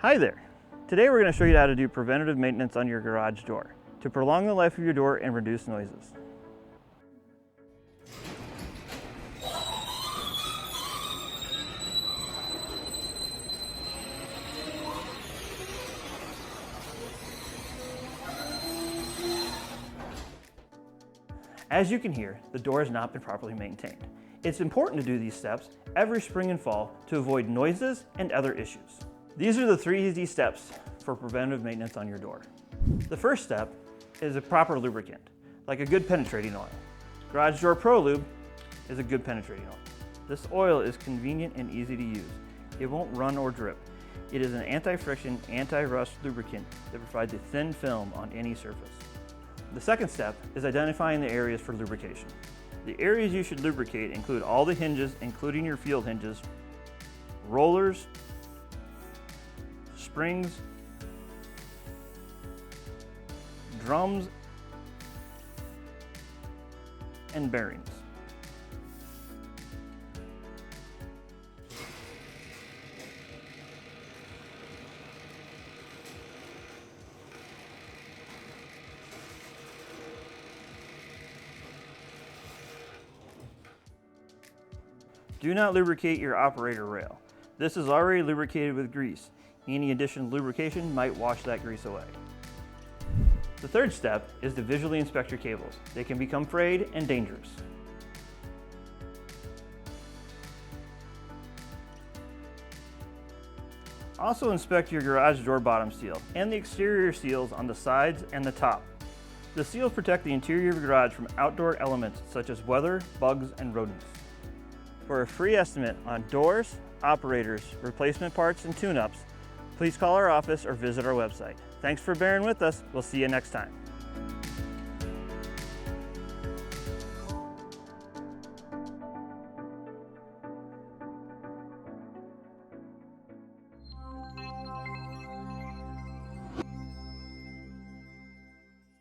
Hi there! Today we're going to show you how to do preventative maintenance on your garage door to prolong the life of your door and reduce noises. As you can hear, the door has not been properly maintained. It's important to do these steps every spring and fall to avoid noises and other issues. These are the 3 easy steps for preventive maintenance on your door. The first step is a proper lubricant, like a good penetrating oil. Garage Door Pro Lube is a good penetrating oil. This oil is convenient and easy to use. It won't run or drip. It is an anti-friction, anti-rust lubricant that provides a thin film on any surface. The second step is identifying the areas for lubrication. The areas you should lubricate include all the hinges, including your field hinges, rollers, springs, drums, and bearings. Do not lubricate your operator rail. This is already lubricated with grease. Any additional lubrication might wash that grease away. The third step is to visually inspect your cables. They can become frayed and dangerous. Also inspect your garage door bottom seal and the exterior seals on the sides and the top. The seals protect the interior of your garage from outdoor elements such as weather, bugs, and rodents. For a free estimate on doors, operators, replacement parts, and tune-ups, please call our office or visit our website. Thanks for bearing with us. We'll see you next time.